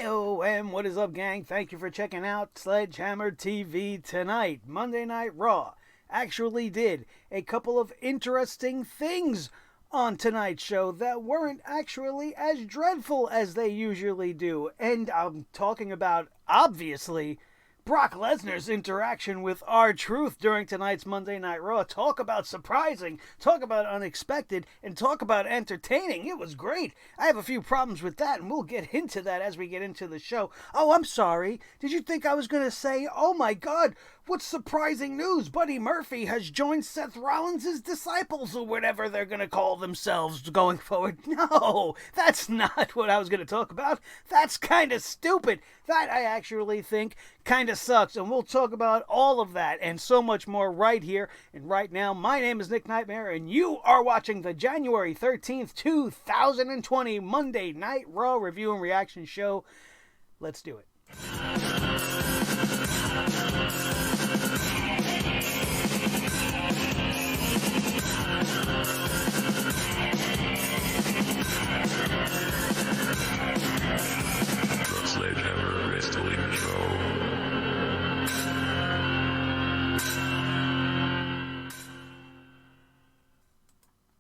YOM, what is up, gang? Thank you for checking out Sledgehammer TV tonight. Monday Night Raw actually did a couple of interesting things on tonight's show that weren't actually as dreadful as they usually do. And I'm talking about, obviously, Brock Lesnar's interaction with R-Truth during tonight's Monday Night Raw. Talk about surprising, talk about unexpected, and talk about entertaining. It was great. I have a few problems with that, and we'll get into that as we get into the show. Oh, I'm sorry. Did you think I was going to say, oh my God, what surprising news? Buddy Murphy has joined Seth Rollins' disciples, or whatever they're going to call themselves going forward. No, that's not what I was going to talk about. That's kind of stupid. That, I actually think, kind of sucks. And we'll talk about all of that and so much more right here and right now. My name is Nick Nightmare, and you are watching the January 13th, 2020 Monday Night Raw review and reaction show. Let's do it. Sledgehammer Wrestling Show.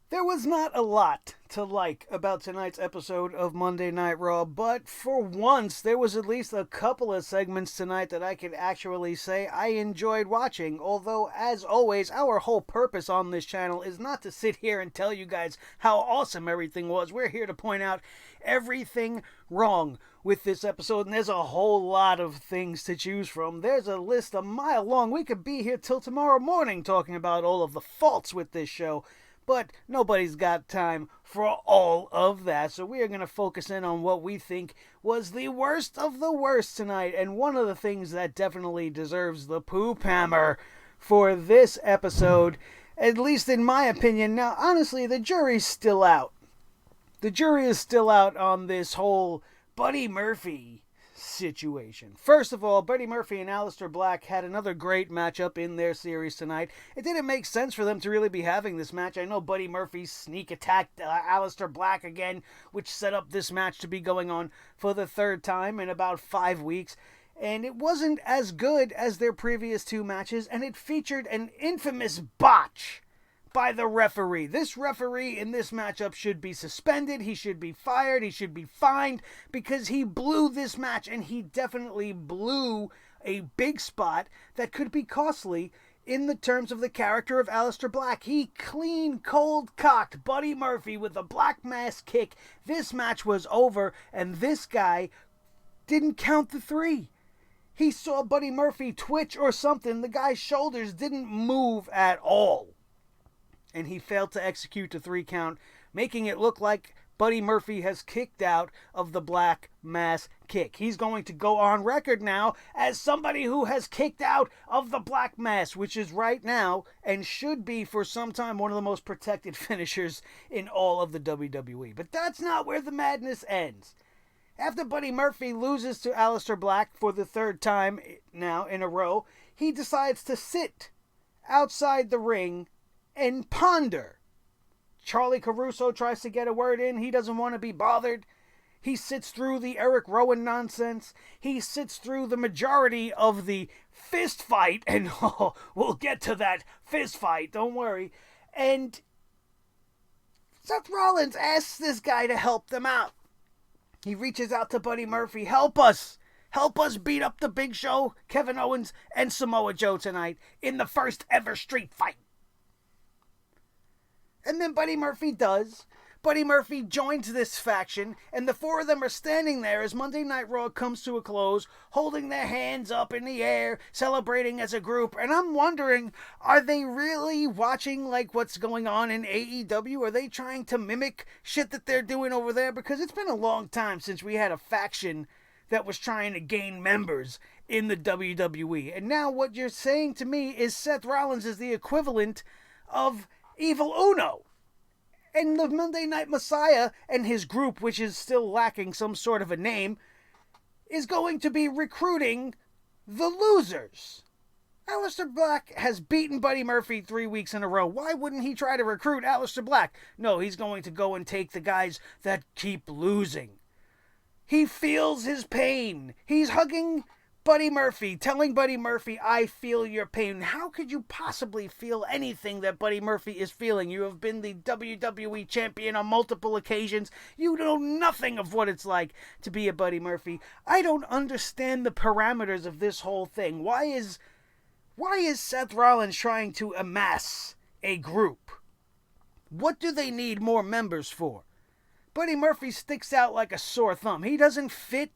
There was not a lot to like about tonight's episode of Monday Night Raw, but for once there was at least a couple of segments tonight that I could actually say I enjoyed watching. Although, as always, our whole purpose on this channel is not to sit here and tell you guys how awesome everything was. We're here to point out everything wrong with this episode, and there's a whole lot of things to choose from. There's a list a mile long. We could be here till tomorrow morning talking about all of the faults with this show. But nobody's got time for all of that, so we are going to focus in on what we think was the worst of the worst tonight. And one of the things that definitely deserves the poop hammer for this episode, at least in my opinion. Now, honestly, the jury's still out. The jury is still out on this whole Buddy Murphy situation. First of all, Buddy Murphy and Alistair Black had another great matchup in their series tonight. It didn't make sense for them to really be having this match. I know Buddy Murphy sneak attacked Alistair Black again, which set up this match to be going on for the third time in about 5 weeks. And it wasn't as good as their previous two matches, and it featured an infamous botch by the referee. This referee in this matchup should be suspended. He should be fired. He should be fined because he blew this match, and he definitely blew a big spot that could be costly in the terms of the character of Alistair Black. He clean, cold-cocked Buddy Murphy with a black mass kick. This match was over, and this guy didn't count the three. He saw Buddy Murphy twitch or something. The guy's shoulders didn't move at all, and he failed to execute the 3 count, making it look like Buddy Murphy has kicked out of the black mass kick. He's going to go on record now as somebody who has kicked out of the black mass, which is right now, and should be for some time, one of the most protected finishers in all of the WWE. But that's not where the madness ends. After Buddy Murphy loses to Alistair Black for the 3rd time now in a row, he decides to sit outside the ring and ponder. Charlie Caruso tries to get a word in. He doesn't want to be bothered. He sits through the Eric Rowan nonsense. He sits through the majority of the fist fight, and we'll get to that fist fight, don't worry. And Seth Rollins asks this guy to help them out. He reaches out to Buddy Murphy. Help us. Help us beat up the Big Show, Kevin Owens, and Samoa Joe tonight in the first ever street fight. And then Buddy Murphy does. Buddy Murphy joins this faction, and the 4 of them are standing there as Monday Night Raw comes to a close, holding their hands up in the air, celebrating as a group. And I'm wondering, are they really watching like what's going on in AEW? Are they trying to mimic shit that they're doing over there? Because it's been a long time since we had a faction that was trying to gain members in the WWE. And now what you're saying to me is Seth Rollins is the equivalent of Evil Uno. And the Monday Night Messiah and his group, which is still lacking some sort of a name, is going to be recruiting the losers. Alistair Black has beaten Buddy Murphy 3 weeks in a row. Why wouldn't he try to recruit Alistair Black? No, he's going to go and take the guys that keep losing. He feels his pain. He's hugging Buddy Murphy, telling Buddy Murphy, I feel your pain. How could you possibly feel anything that Buddy Murphy is feeling? You have been the WWE champion on multiple occasions. You know nothing of what it's like to be a Buddy Murphy. I don't understand the parameters of this whole thing. Why is Seth Rollins trying to amass a group? What do they need more members for? Buddy Murphy sticks out like a sore thumb. He doesn't fit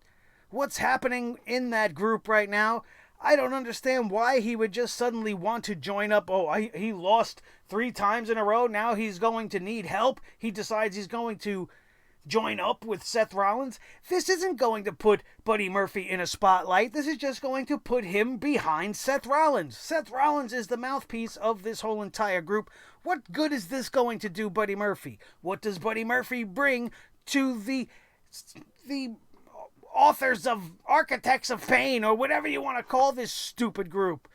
what's happening in that group right now. I don't understand why he would just suddenly want to join up. He lost 3 times in a row. Now he's going to need help. He decides he's going to join up with Seth Rollins. This isn't going to put Buddy Murphy in a spotlight. This is just going to put him behind Seth Rollins. Seth Rollins is the mouthpiece of this whole entire group. What good is this going to do Buddy Murphy? What does Buddy Murphy bring to the authors of Architects of Pain, or whatever you want to call this stupid group?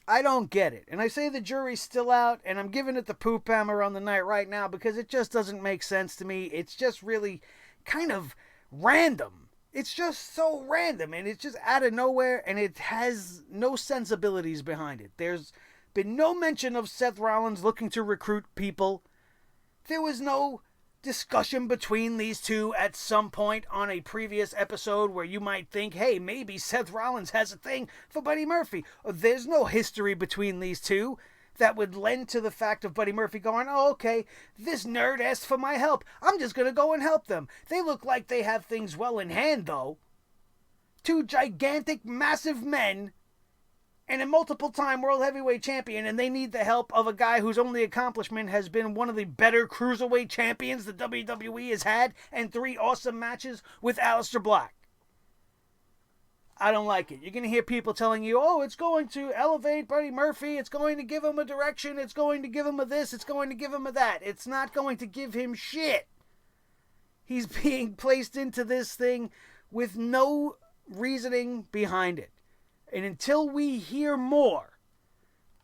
I don't get it. And I say the jury's still out, and I'm giving it the poop hammer on the night right now because it just doesn't make sense to me. It's just really kind of random. It's just so random, and it's just out of nowhere, and it has no sensibilities behind it. There's been no mention of Seth Rollins looking to recruit people. There was no discussion between these two at some point on a previous episode where you might think, hey, maybe Seth Rollins has a thing for Buddy Murphy. There's no history between these two that would lend to the fact of Buddy Murphy going, oh, okay, this nerd asked for my help. I'm just going to go and help them. They look like they have things well in hand, though. 2 gigantic, massive men and a multiple-time world heavyweight champion, and they need the help of a guy whose only accomplishment has been one of the better cruiserweight champions the WWE has had, and 3 awesome matches with Alistair Black. I don't like it. You're going to hear people telling you, oh, it's going to elevate Buddy Murphy, it's going to give him a direction, it's going to give him a this, it's going to give him a that. It's not going to give him shit. He's being placed into this thing with no reasoning behind it. And until we hear more,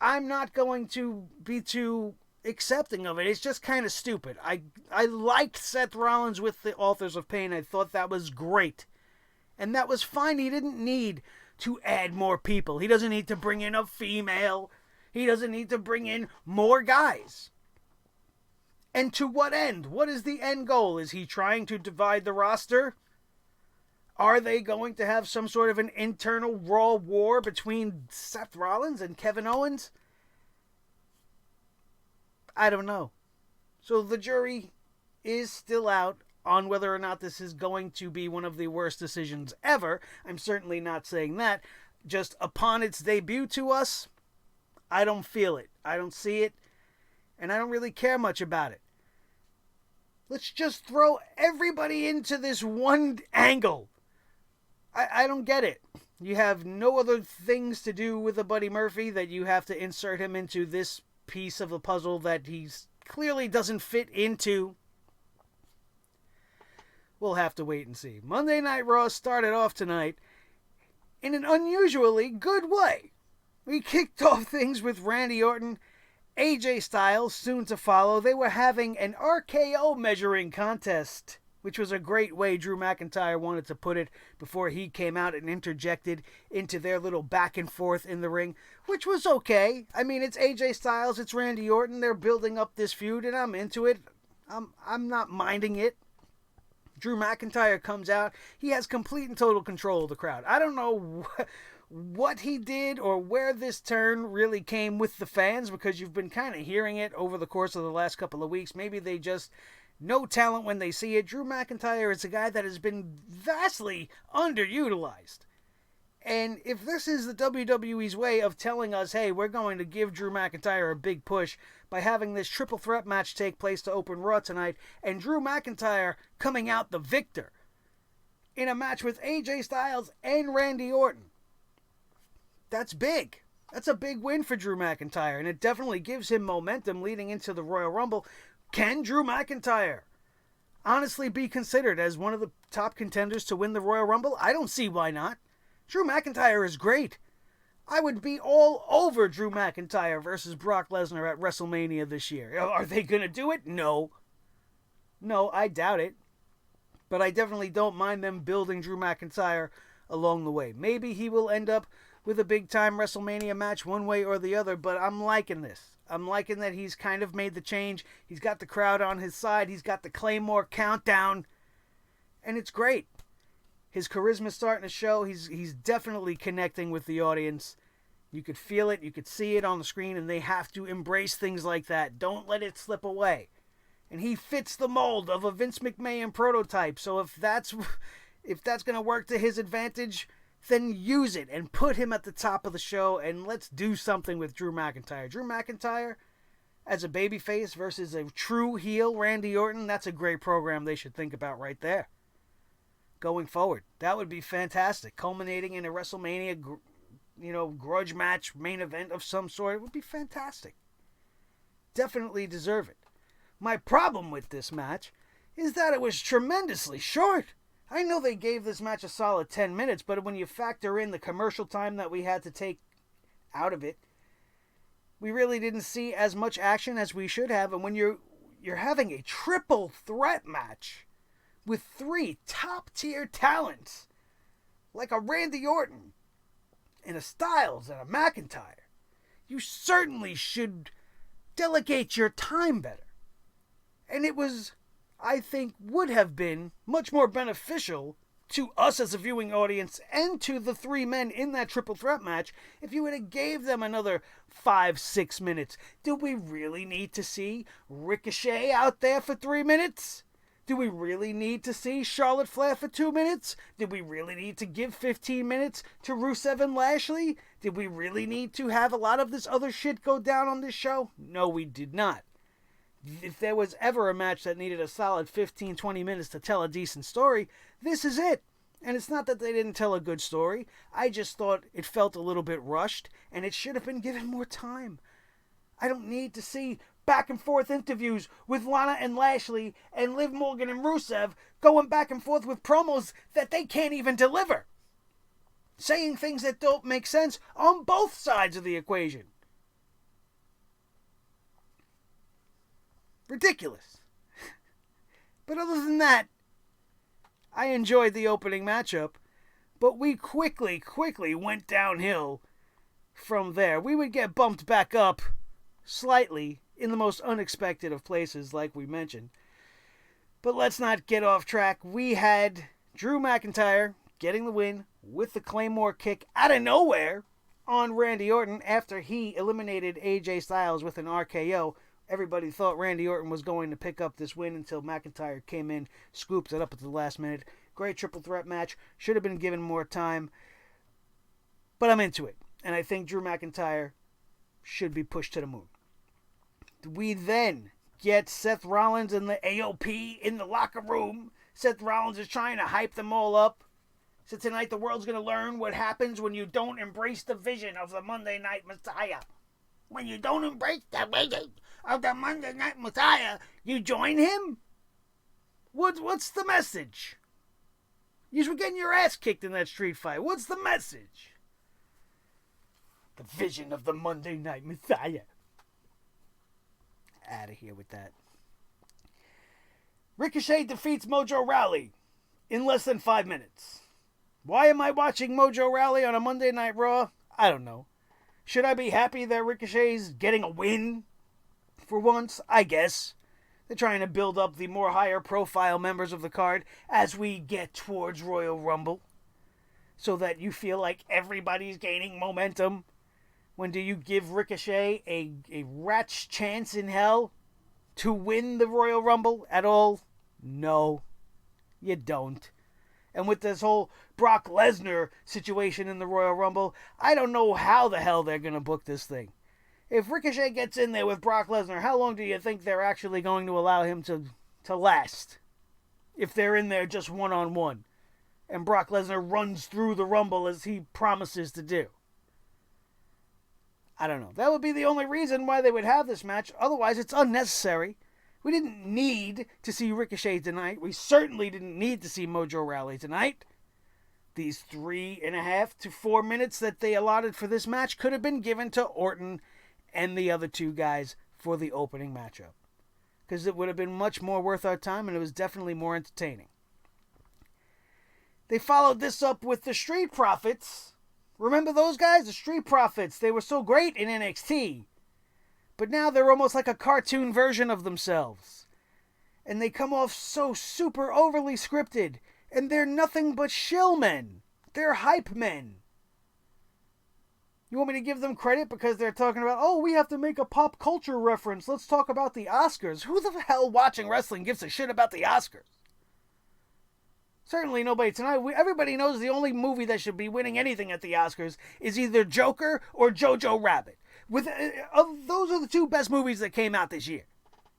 I'm not going to be too accepting of it. It's just kind of stupid. I liked Seth Rollins with the Authors of Pain. I thought that was great. And that was fine. He didn't need to add more people. He doesn't need to bring in a female. He doesn't need to bring in more guys. And to what end? What is the end goal? Is he trying to divide the roster? Are they going to have some sort of an internal Raw war between Seth Rollins and Kevin Owens? I don't know. So the jury is still out on whether or not this is going to be one of the worst decisions ever. I'm certainly not saying that. Just upon its debut to us, I don't feel it. I don't see it. And I don't really care much about it. Let's just throw everybody into this one angle. I don't get it. You have no other things to do with a Buddy Murphy that you have to insert him into this piece of the puzzle that he clearly doesn't fit into. We'll have to wait and see. Monday Night Raw started off tonight in an unusually good way. We kicked off things with Randy Orton, AJ Styles, soon to follow. They were having an RKO measuring contest, which was a great way Drew McIntyre wanted to put it before he came out and interjected into their little back and forth in the ring, which was okay. I mean, it's AJ Styles, it's Randy Orton. They're building up this feud, and I'm into it. I'm not minding it. Drew McIntyre comes out. He has complete and total control of the crowd. I don't know what he did or where this turn really came with the fans, because you've been kind of hearing it over the course of the last couple of weeks. Maybe they just know talent when they see it. Drew McIntyre is a guy that has been vastly underutilized. And if this is the WWE's way of telling us, hey, we're going to give Drew McIntyre a big push by having this triple threat match take place to open Raw tonight, and Drew McIntyre coming out the victor in a match with AJ Styles and Randy Orton, that's big. That's a big win for Drew McIntyre, and it definitely gives him momentum leading into the Royal Rumble. Can Drew McIntyre honestly be considered as one of the top contenders to win the Royal Rumble? I don't see why not. Drew McIntyre is great. I would be all over Drew McIntyre versus Brock Lesnar at WrestleMania this year. Are they going to do it? No. No, I doubt it. But I definitely don't mind them building Drew McIntyre along the way. Maybe he will end up with a big-time WrestleMania match one way or the other, but I'm liking this. I'm liking that he's kind of made the change. He's got the crowd on his side. He's got the Claymore countdown. And it's great. His charisma's starting to show. He's definitely connecting with the audience. You could feel it. You could see it on the screen, and they have to embrace things like that. Don't let it slip away. And he fits the mold of a Vince McMahon prototype. So if that's going to work to his advantage, then use it and put him at the top of the show, and let's do something with Drew McIntyre. Drew McIntyre as a babyface versus a true heel, Randy Orton, that's a great program they should think about right there. Going forward, that would be fantastic. Culminating in a WrestleMania, grudge match, main event of some sort, it would be fantastic. Definitely deserve it. My problem with this match is that it was tremendously short. I know they gave this match a solid 10 minutes, but when you factor in the commercial time that we had to take out of it, we really didn't see as much action as we should have. And when you're having a triple threat match with 3 top-tier talents, like a Randy Orton, and a Styles, and a McIntyre, you certainly should delegate your time better. And it was, I think, would have been much more beneficial to us as a viewing audience and to the 3 men in that triple threat match if you would have gave them another 5-6 minutes. Do we really need to see Ricochet out there for 3 minutes? Do we really need to see Charlotte Flair for 2 minutes? Did we really need to give 15 minutes to Rusev and Lashley? Did we really need to have a lot of this other shit go down on this show? No, we did not. If there was ever a match that needed a solid 15-20 minutes to tell a decent story, this is it. And it's not that they didn't tell a good story. I just thought it felt a little bit rushed, and it should have been given more time. I don't need to see back and forth interviews with Lana and Lashley and Liv Morgan and Rusev going back and forth with promos that they can't even deliver. Saying things that don't make sense on both sides of the equation. Ridiculous. But other than that, I enjoyed the opening matchup, but we quickly went downhill from there. We would get bumped back up slightly in the most unexpected of places, like we mentioned. But let's not get off track. We had Drew McIntyre getting the win with the Claymore kick out of nowhere on Randy Orton after he eliminated AJ Styles with an RKO. Everybody thought Randy Orton was going to pick up this win until McIntyre came in, scooped it up at the last minute. Great triple threat match. Should have been given more time. But I'm into it. And I think Drew McIntyre should be pushed to the moon. We then get Seth Rollins and the AOP in the locker room. Seth Rollins is trying to hype them all up. So tonight the world's going to learn what happens when you don't embrace the vision of the Monday Night Messiah. When you don't embrace the vision of the Monday Night Messiah, you join him? What's the message? You were getting your ass kicked in that street fight. What's the message? The vision of the Monday Night Messiah. Out of here with that. Ricochet defeats Mojo Rawley in less than 5 minutes. Why am I watching Mojo Rawley on a Monday Night Raw? I don't know. Should I be happy that Ricochet's getting a win? For once, I guess. They're trying to build up the more higher profile members of the card as we get towards Royal Rumble. So that you feel like everybody's gaining momentum. When do you give Ricochet a rat's chance in hell to win the Royal Rumble at all? No, you don't. And with this whole Brock Lesnar situation in the Royal Rumble, I don't know how the hell they're going to book this thing. If Ricochet gets in there with Brock Lesnar, how long do you think they're actually going to allow him to last? If they're in there just one-on-one. And Brock Lesnar runs through the Rumble as he promises to do. I don't know. That would be the only reason why they would have this match. Otherwise, it's unnecessary. We didn't need to see Ricochet tonight. We certainly didn't need to see Mojo Rawley tonight. These 3.5 to 4 minutes that they allotted for this match could have been given to Orton and the other 2 guys for the opening matchup. Because it would have been much more worth our time, and it was definitely more entertaining. They followed this up with the Street Profits. Remember those guys? The Street Profits. They were so great in NXT. But now they're almost like a cartoon version of themselves. And they come off so super overly scripted. And they're nothing but shill men. They're hype men. You want me to give them credit because they're talking about, oh, we have to make a pop culture reference. Let's talk about the Oscars. Who the hell watching wrestling gives a shit about the Oscars? Certainly nobody tonight. Everybody knows the only movie that should be winning anything at the Oscars is either Joker or Jojo Rabbit. Those are the two best movies that came out this year.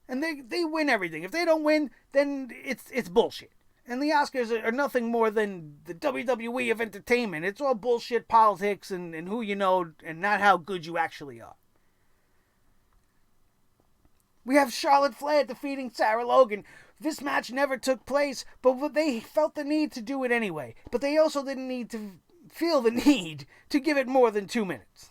And they win everything. If they don't win, then it's bullshit. And the Oscars are nothing more than the WWE of entertainment. It's all bullshit politics and who you know and not how good you actually are. We have Charlotte Flair defeating Sarah Logan. This match never took place, but they felt the need to do it anyway. But they also didn't need to feel the need to give it more than 2 minutes.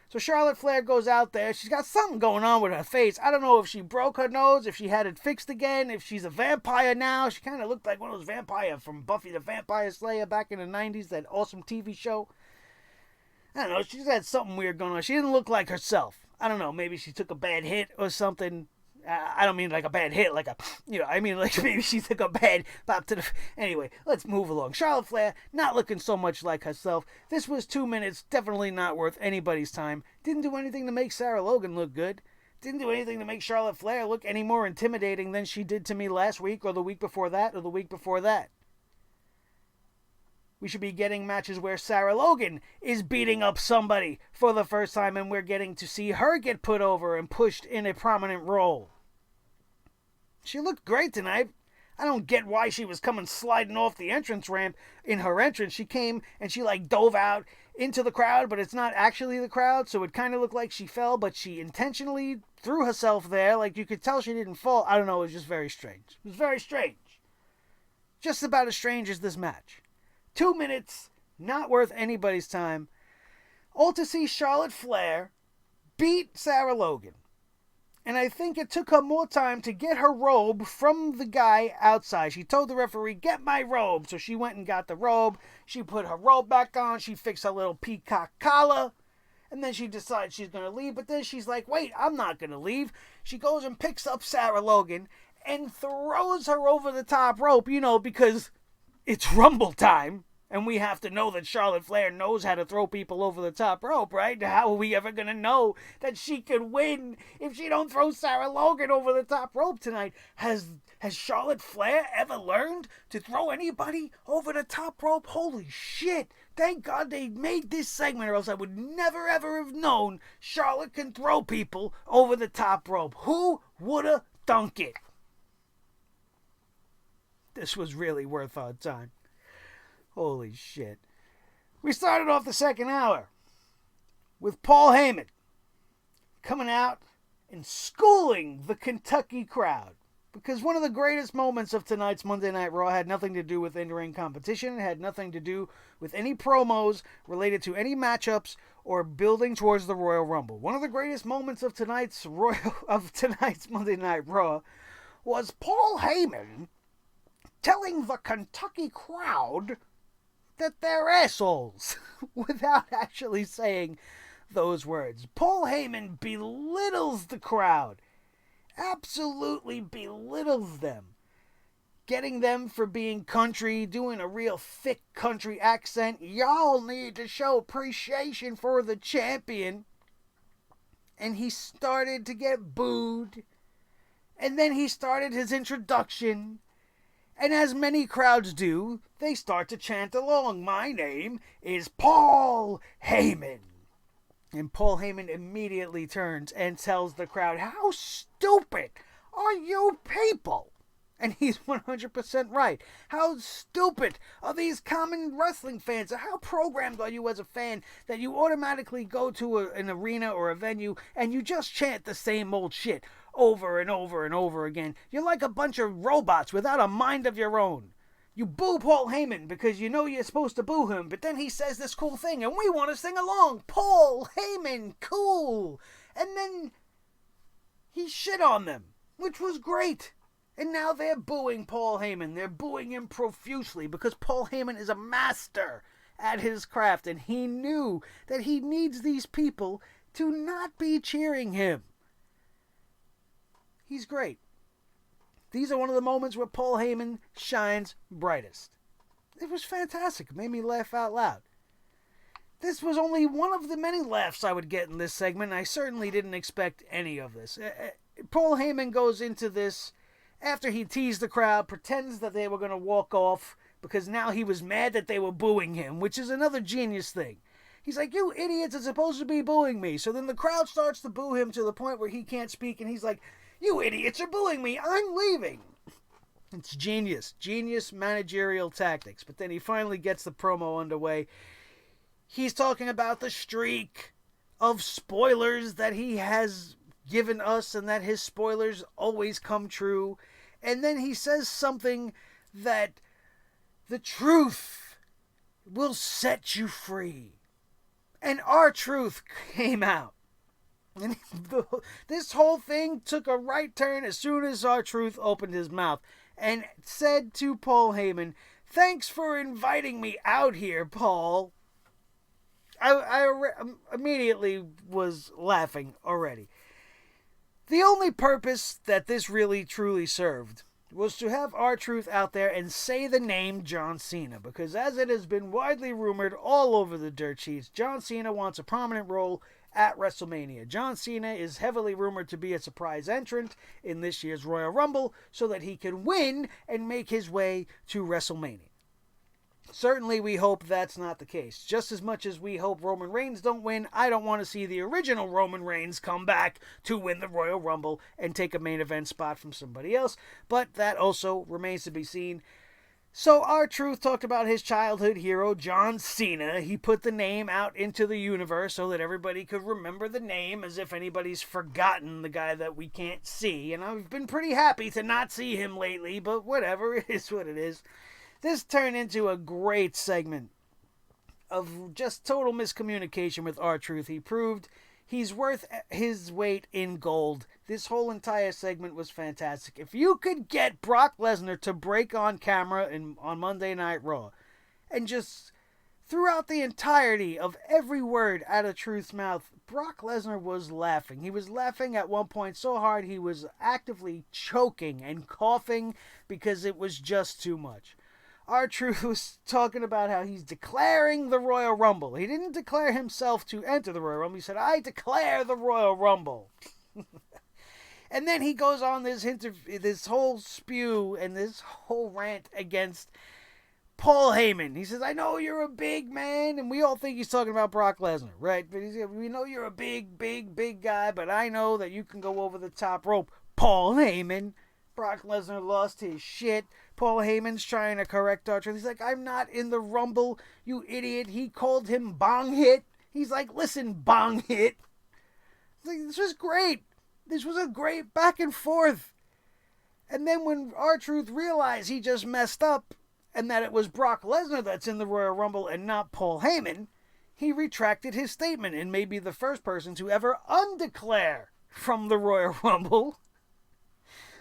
So Charlotte Flair goes out there. She's got something going on with her face. I don't know if she broke her nose, if she had it fixed again, if she's a vampire now. She kind of looked like one of those vampires from Buffy the Vampire Slayer back in the 90s, that awesome TV show. I don't know. She's had something weird going on. She didn't look like herself. I don't know. Maybe she took a bad hit or something. I don't mean like a bad hit, like I mean like maybe she took a bad pop to the... Anyway, let's move along. Charlotte Flair, not looking so much like herself. This was 2 minutes, definitely not worth anybody's time. Didn't do anything to make Sarah Logan look good. Didn't do anything to make Charlotte Flair look any more intimidating than she did to me last week, or the week before that, or the week before that. We should be getting matches where Sarah Logan is beating up somebody for the first time, and we're getting to see her get put over and pushed in a prominent role. She looked great tonight. I don't get why she was coming sliding off the entrance ramp in her entrance. She came and she dove out into the crowd, but it's not actually the crowd, so it kind of looked like she fell, but she intentionally threw herself there. You could tell she didn't fall. I don't know, it was just very strange. It was very strange. Just about as strange as this match. 2 minutes, not worth anybody's time. All to see Charlotte Flair beat Sarah Logan. And I think it took her more time to get her robe from the guy outside. She told the referee, get my robe. So she went and got the robe. She put her robe back on. She fixed her little peacock collar. And then she decides she's going to leave. But then she's like, wait, I'm not going to leave. She goes and picks up Sarah Logan and throws her over the top rope, because it's Rumble time. And we have to know that Charlotte Flair knows how to throw people over the top rope, right? How are we ever going to know that she could win if she don't throw Sarah Logan over the top rope tonight? Has Charlotte Flair ever learned to throw anybody over the top rope? Holy shit. Thank God they made this segment, or else I would never ever have known Charlotte can throw people over the top rope. Who would have thunk it? This was really worth our time. Holy shit. We started off the second hour with Paul Heyman coming out and schooling the Kentucky crowd. Because one of the greatest moments of tonight's Monday Night Raw had nothing to do with in-ring competition. It had nothing to do with any promos related to any matchups or building towards the Royal Rumble. One of the greatest moments of tonight's Monday Night Raw was Paul Heyman telling the Kentucky crowd that they're assholes without actually saying those words. Paul Heyman belittles the crowd. Absolutely belittles them. Getting them for being country, doing a real thick country accent. Y'all need to show appreciation for the champion. And he started to get booed. And then he started his introduction. And as many crowds do, they start to chant along. My name is Paul Heyman. And Paul Heyman immediately turns and tells the crowd, how stupid are you people? And he's 100% right. How stupid are these common wrestling fans? How programmed are you as a fan that you automatically go to an arena or a venue and you just chant the same old shit over and over and over again? You're like a bunch of robots without a mind of your own. You boo Paul Heyman because you know you're supposed to boo him, but then he says this cool thing and we want to sing along. Paul Heyman, cool. And then he shit on them, which was great. And now they're booing Paul Heyman. They're booing him profusely because Paul Heyman is a master at his craft, and he knew that he needs these people to not be cheering him. He's great. These are one of the moments where Paul Heyman shines brightest. It was fantastic. It made me laugh out loud. This was only one of the many laughs I would get in this segment. I certainly didn't expect any of this. Paul Heyman goes into this after he teased the crowd, pretends that they were going to walk off because now he was mad that they were booing him, which is another genius thing. He's like, you idiots are supposed to be booing me. So then the crowd starts to boo him to the point where he can't speak, and he's like, you idiots are booing me. I'm leaving. It's genius. Genius managerial tactics. But then he finally gets the promo underway. He's talking about the streak of spoilers that he has given us and that his spoilers always come true. And then he says something that the truth will set you free. And R-Truth came out. And this whole thing took a right turn as soon as R-Truth opened his mouth and said to Paul Heyman, thanks for inviting me out here, Paul. I immediately was laughing already. The only purpose that this really truly served was to have R-Truth out there and say the name John Cena, because as it has been widely rumored all over the dirt sheets, John Cena wants a prominent role at WrestleMania. John Cena is heavily rumored to be a surprise entrant in this year's Royal Rumble so that he can win and make his way to WrestleMania. Certainly we hope that's not the case. Just as much as we hope Roman Reigns don't win, I don't want to see the original Roman Reigns come back to win the Royal Rumble and take a main event spot from somebody else, but that also remains to be seen. So R-Truth talked about his childhood hero, John Cena. He put the name out into the universe so that everybody could remember the name, as if anybody's forgotten the guy that we can't see. And I've been pretty happy to not see him lately, but whatever, it is what it is. This turned into a great segment of just total miscommunication with R-Truth. He proved he's worth his weight in gold. This whole entire segment was fantastic. If you could get Brock Lesnar to break on camera on Monday Night Raw and just throughout the entirety of every word out of Truth's mouth, Brock Lesnar was laughing. He was laughing at one point so hard he was actively choking and coughing because it was just too much. R-Truth was talking about how he's declaring the Royal Rumble. He didn't declare himself to enter the Royal Rumble. He said, I declare the Royal Rumble. And then he goes on this whole spew and this whole rant against Paul Heyman. He says, I know you're a big man, and we all think he's talking about Brock Lesnar, right? But we know you're a big guy, but I know that you can go over the top rope. Paul Heyman. Brock Lesnar lost his shit. Paul Heyman's trying to correct R-Truth. He's like, I'm not in the Rumble, you idiot. He called him Bong Hit. He's like, listen, Bong Hit. Like, this was great. This was a great back and forth. And then when R-Truth realized he just messed up and that it was Brock Lesnar that's in the Royal Rumble and not Paul Heyman, he retracted his statement and may be the first person to ever undeclare from the Royal Rumble,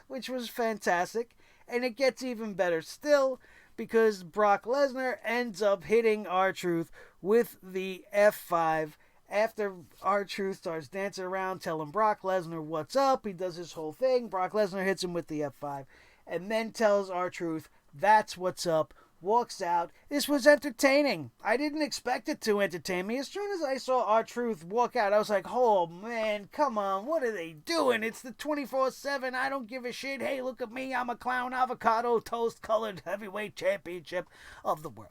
which was fantastic. And it gets even better still because Brock Lesnar ends up hitting R-Truth with the F5 after R-Truth starts dancing around telling Brock Lesnar what's up. He does his whole thing. Brock Lesnar hits him with the F5 and then tells R-Truth that's what's up. Walks out. This was entertaining. I didn't expect it to entertain me. As soon as I saw R-Truth walk out, I was like, oh man, come on, what are they doing? It's the 24/7, I don't give a shit. Hey, look at me, I'm a clown avocado toast colored heavyweight championship of the world.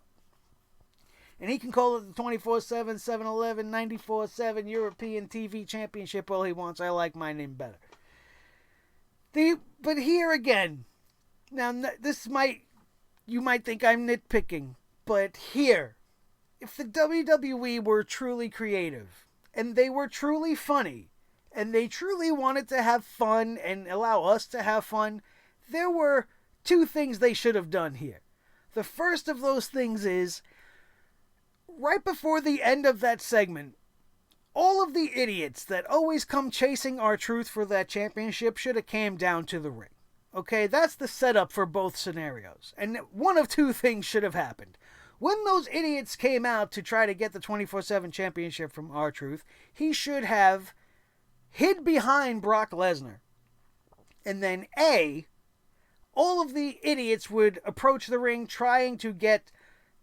And he can call it the 24/7, 7-Eleven, 94/7 European TV championship all he wants. I like my name better. But here again, now you might think I'm nitpicking, but here, if the WWE were truly creative, and they were truly funny, and they truly wanted to have fun and allow us to have fun, there were two things they should have done here. The first of those things is, right before the end of that segment, all of the idiots that always come chasing R-Truth for that championship should have came down to the ring. Okay, that's the setup for both scenarios. And one of two things should have happened. When those idiots came out to try to get the 24/7 championship from R-Truth, he should have hid behind Brock Lesnar. And then all of the idiots would approach the ring trying to get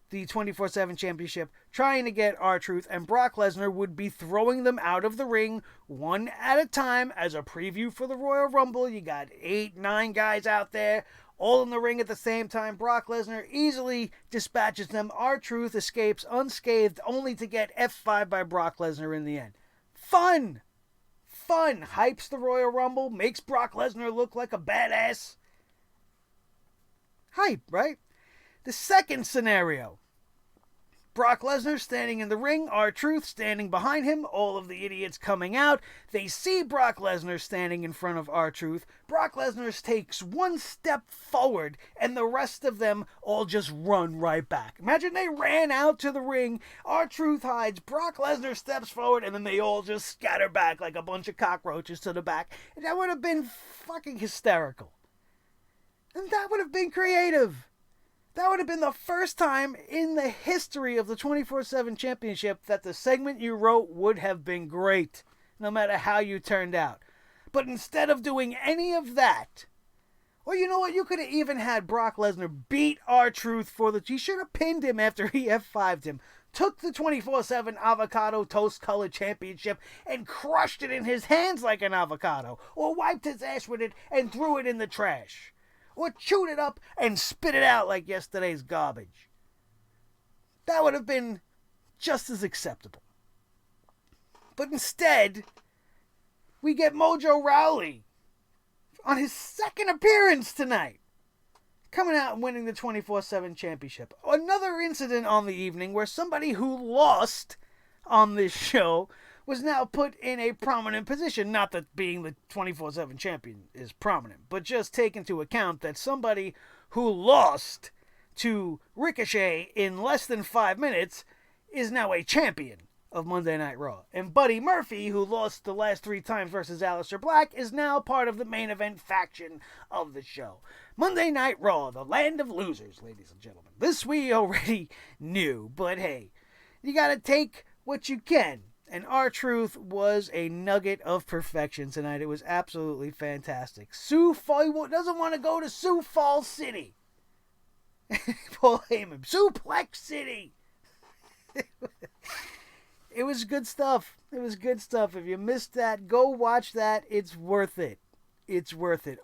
the 24/7 championship, trying to get R-Truth, and Brock Lesnar would be throwing them out of the ring one at a time as a preview for the Royal Rumble. You got 8, 9 guys out there, all in the ring at the same time. Brock Lesnar easily dispatches them. R-Truth escapes unscathed, only to get F5 by Brock Lesnar in the end. Fun! Hypes the Royal Rumble, makes Brock Lesnar look like a badass. Hype, right? The second scenario. Brock Lesnar standing in the ring, R-Truth standing behind him, all of the idiots coming out. They see Brock Lesnar standing in front of R-Truth. Brock Lesnar takes one step forward, and the rest of them all just run right back. Imagine they ran out to the ring, R-Truth hides, Brock Lesnar steps forward, and then they all just scatter back like a bunch of cockroaches to the back. And that would have been fucking hysterical. And that would have been creative. That would have been the first time in the history of the 24/7 championship that the segment you wrote would have been great, no matter how you turned out. But instead of doing any of that, or you know what, you could have even had Brock Lesnar beat R-Truth he should have pinned him after he F5'd him, took the 24/7 avocado toast colored championship and crushed it in his hands like an avocado, or wiped his ass with it and threw it in the trash. Or chewed it up and spit it out like yesterday's garbage. That would have been just as acceptable. But instead, we get Mojo Rawley on his second appearance tonight, coming out and winning the 24/7 championship. Another incident on the evening where somebody who lost on this show was now put in a prominent position. Not that being the 24/7 champion is prominent, but just take into account that somebody who lost to Ricochet in less than 5 minutes is now a champion of Monday Night Raw. And Buddy Murphy, who lost the last 3 times versus Alistair Black, is now part of the main event faction of the show. Monday Night Raw, the land of losers, ladies and gentlemen. This we already knew, but hey, you gotta take what you can. And R-Truth was a nugget of perfection tonight. It was absolutely fantastic. Sioux Falls doesn't want to go to Sioux Falls City. Paul Heyman, Suplex City. It was good stuff. If you missed that, go watch that. It's worth it.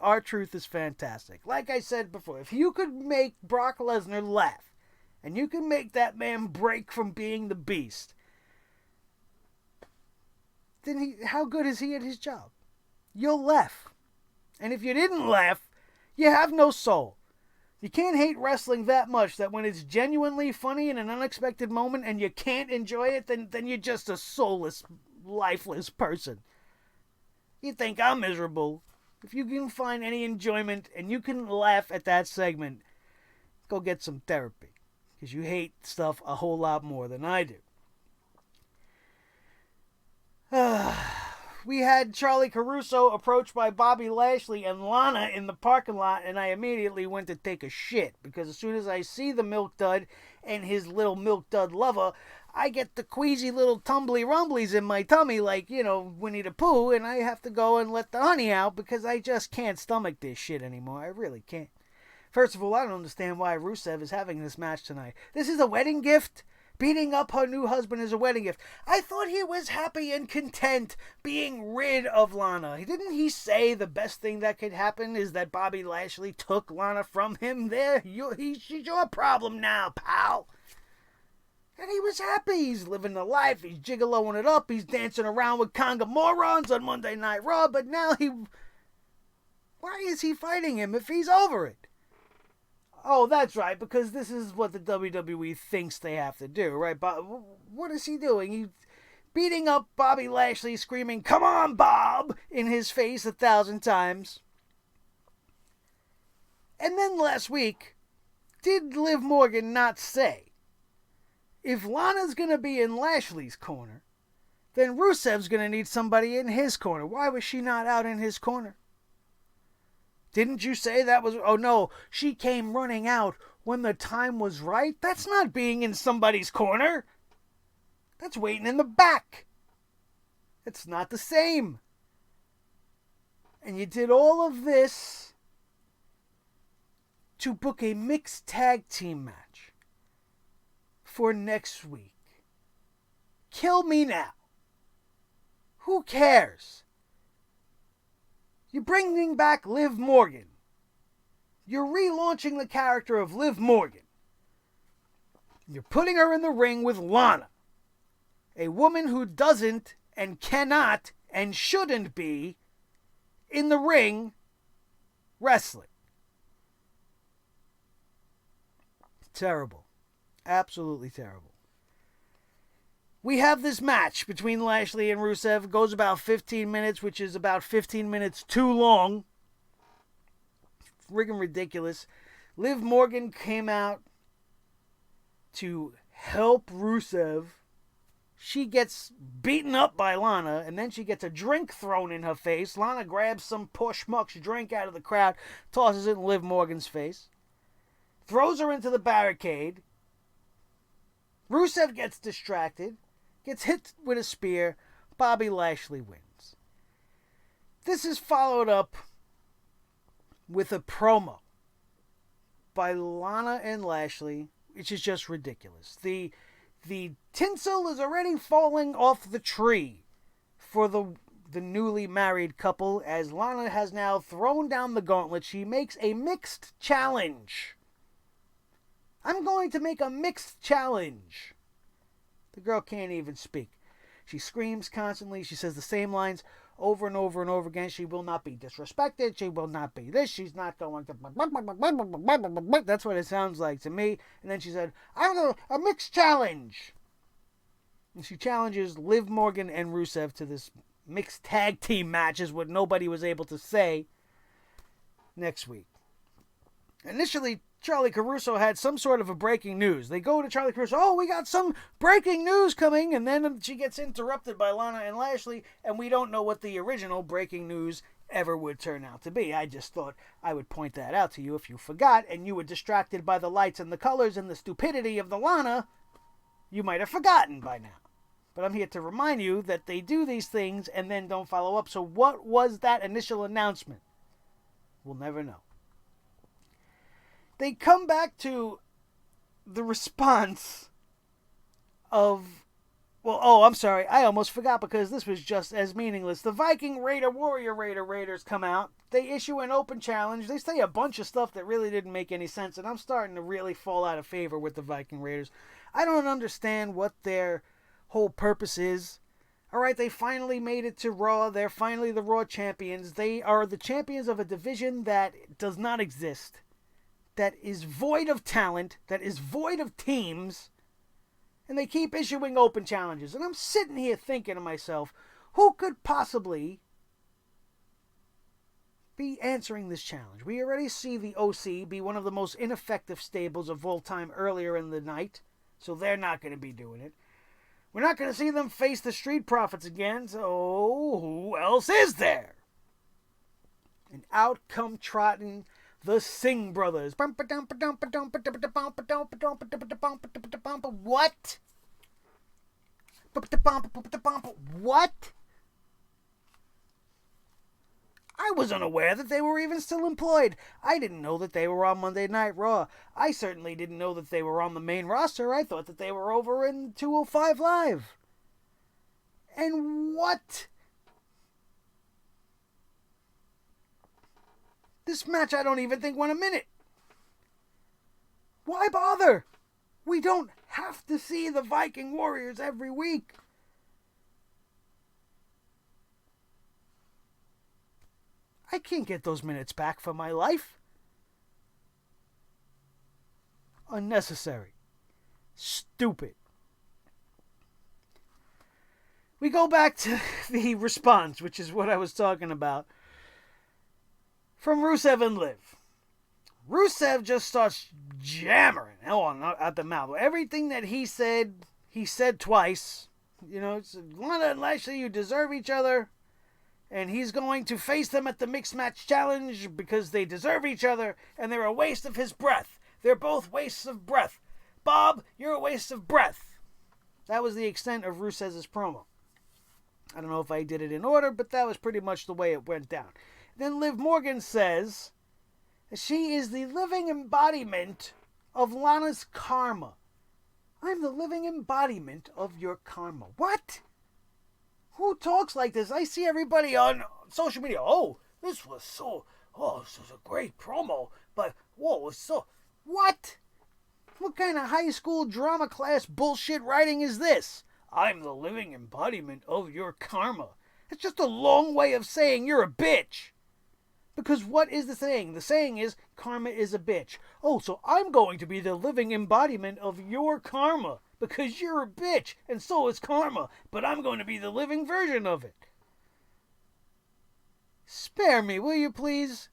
R-Truth is fantastic. Like I said before, if you could make Brock Lesnar laugh, and you can make that man break from being the beast, then how good is he at his job? You'll laugh. And if you didn't laugh, you have no soul. You can't hate wrestling that much that when it's genuinely funny in an unexpected moment and you can't enjoy it, then you're just a soulless, lifeless person. You think I'm miserable. If you can find any enjoyment and you can laugh at that segment, go get some therapy. Because you hate stuff a whole lot more than I do. We had Charlie Caruso approached by Bobby Lashley and Lana in the parking lot, and I immediately went to take a shit, because as soon as I see the Milk Dud and his little Milk Dud lover, I get the queasy little tumbly rumblies in my tummy like, Winnie the Pooh, and I have to go and let the honey out because I just can't stomach this shit anymore. I really can't. First of all, I don't understand why Rusev is having this match tonight. This is a wedding gift? Beating up her new husband is a wedding gift. I thought he was happy and content being rid of Lana. Didn't he say the best thing that could happen is that Bobby Lashley took Lana from him? She's your problem now, pal. And he was happy. He's living the life. He's gigoloing it up. He's dancing around with conga morons on Monday Night Raw. But now why is he fighting him if he's over it? Oh, that's right, because this is what the WWE thinks they have to do, right? But what is he doing? He's beating up Bobby Lashley, screaming, "Come on, Bob!" in his face 1,000 times. And then last week, did Liv Morgan not say, if Lana's going to be in Lashley's corner, then Rusev's going to need somebody in his corner. Why was she not out in his corner? Didn't you say that was... Oh, no, she came running out when the time was right? That's not being in somebody's corner. That's waiting in the back. It's not the same. And you did all of this to book a mixed tag team match for next week. Kill me now. Who cares? You're bringing back Liv Morgan. You're relaunching the character of Liv Morgan. You're putting her in the ring with Lana, a woman who doesn't and cannot and shouldn't be in the ring wrestling. Terrible. Absolutely terrible. We have this match between Lashley and Rusev. It goes about 15 minutes, which is about 15 minutes too long. Friggin' ridiculous. Liv Morgan came out to help Rusev. She gets beaten up by Lana, and then she gets a drink thrown in her face. Lana grabs some poor schmuck's drink out of the crowd, tosses it in Liv Morgan's face, throws her into the barricade. Rusev gets distracted, gets hit with a spear. Bobby Lashley wins. This is followed up with a promo by Lana and Lashley, which is just ridiculous. The tinsel is already falling off the tree for the newly married couple, as Lana has now thrown down the gauntlet. She makes a mixed challenge. I'm going to make a mixed challenge. The girl can't even speak. She screams constantly. She says the same lines over and over and over again. She will not be disrespected. She will not be this. She's not going to... That's what it sounds like to me. And then she said, I'm going to... a mixed challenge. And she challenges Liv Morgan and Rusev to this mixed tag team match, is what nobody was able to say, next week. Initially, Charlie Caruso had some sort of a breaking news. They go to Charlie Caruso, oh, we got some breaking news coming, and then she gets interrupted by Lana and Lashley, and we don't know what the original breaking news ever would turn out to be. I just thought I would point that out to you if you forgot, and you were distracted by the lights and the colors and the stupidity of the Lana. You might have forgotten by now. But I'm here to remind you that they do these things and then don't follow up. So what was that initial announcement? We'll never know. They come back to the response of... Well, oh, I'm sorry. I almost forgot because this was just as meaningless. The Viking Raider Warrior Raiders come out. They issue an open challenge. They say a bunch of stuff that really didn't make any sense. And I'm starting to really fall out of favor with the Viking Raiders. I don't understand what their whole purpose is. Alright, they finally made it to Raw. They're finally the Raw champions. They are the champions of a division that does not exist. That is void of talent. That is void of teams. And they keep issuing open challenges. And I'm sitting here thinking to myself, who could possibly be answering this challenge? We already see the OC be one of the most ineffective stables of all time earlier in the night. So they're not going to be doing it. We're not going to see them face the Street Profits again. So who else is there? And out come trotting the Singh brothers. What? What? I was unaware that they were even still employed. I didn't know that they were on Monday Night Raw. I certainly didn't know that they were on the main roster. I thought that they were over in 205 Live. And what? This match I don't even think went a minute. Why bother? We don't have to see the Viking Warriors every week. I can't get those minutes back for my life. Unnecessary. Stupid. We go back to the response, which is what I was talking about, from Rusev and Liv. Rusev just starts jammering at the mouth. Everything that he said twice. You know, it's Lana and Lashley, you deserve each other. And he's going to face them at the Mixed Match Challenge because they deserve each other and they're a waste of his breath. They're both wastes of breath. Bob, you're a waste of breath. That was the extent of Rusev's promo. I don't know if I did it in order, but that was pretty much the way it went down. Then Liv Morgan says she is the living embodiment of Lana's karma. I'm the living embodiment of your karma. What? Who talks like this? I see everybody on social media. This was a great promo. But, it's so... What? What kind of high school drama class bullshit writing is this? I'm the living embodiment of your karma. It's just a long way of saying you're a bitch. Because what is the saying? The saying is, karma is a bitch. So I'm going to be the living embodiment of your karma. Because you're a bitch, and so is karma. But I'm going to be the living version of it. Spare me, will you please?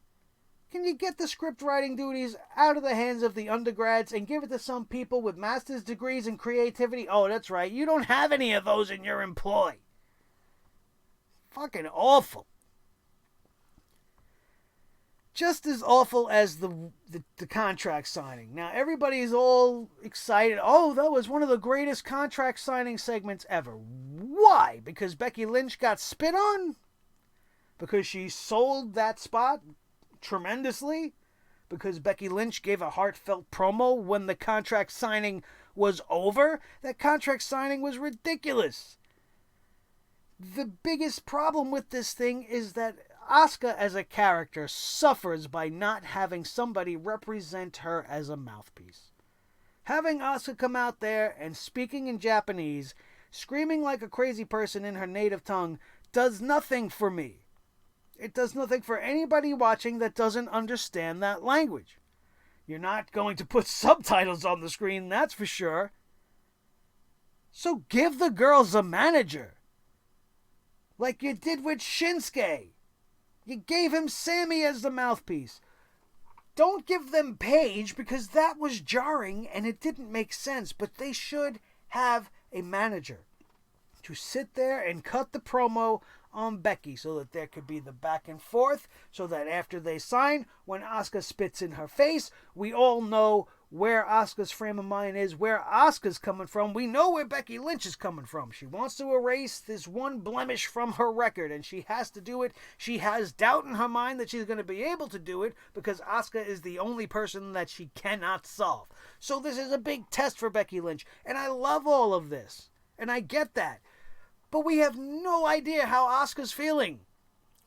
Can you get the script writing duties out of the hands of the undergrads and give it to some people with master's degrees in creativity? Oh, that's right. You don't have any of those in your employ. Fucking awful. Just as awful as the contract signing. Now, everybody's all excited. That was one of the greatest contract signing segments ever. Why? Because Becky Lynch got spit on? Because she sold that spot tremendously? Because Becky Lynch gave a heartfelt promo when the contract signing was over? That contract signing was ridiculous. The biggest problem with this thing is that Asuka as a character suffers by not having somebody represent her as a mouthpiece. Having Asuka come out there and speaking in Japanese, screaming like a crazy person in her native tongue, does nothing for me. It does nothing for anybody watching that doesn't understand that language. You're not going to put subtitles on the screen, that's for sure. So give the girls a manager. Like you did with Shinsuke. You gave him Sammy as the mouthpiece. Don't give them Paige because that was jarring and it didn't make sense. But they should have a manager to sit there and cut the promo on Becky so that there could be the back and forth, so that after they sign, when Asuka spits in her face, we all know where Asuka's frame of mind is, where Asuka's coming from. We know where Becky Lynch is coming from. She wants to erase this one blemish from her record, and she has to do it. She has doubt in her mind that she's going to be able to do it because Asuka is the only person that she cannot solve. So this is a big test for Becky Lynch, and I love all of this, and I get that. But we have no idea how Asuka's feeling.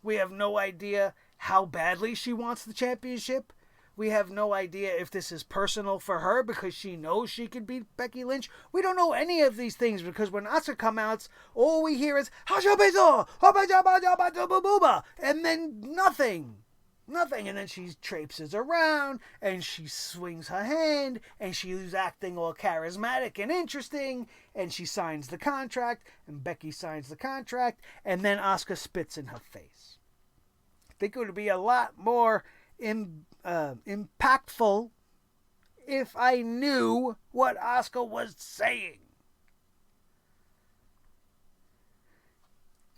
We have no idea how badly she wants the championship. We have no idea if this is personal for her because she knows she can beat Becky Lynch. We don't know any of these things because when Asuka comes out, all we hear is and then nothing. Nothing. And then she traipses around and she swings her hand and she's acting all charismatic and interesting and she signs the contract and Becky signs the contract and then Asuka spits in her face. I think it would be a lot more impactful if I knew what Asuka was saying.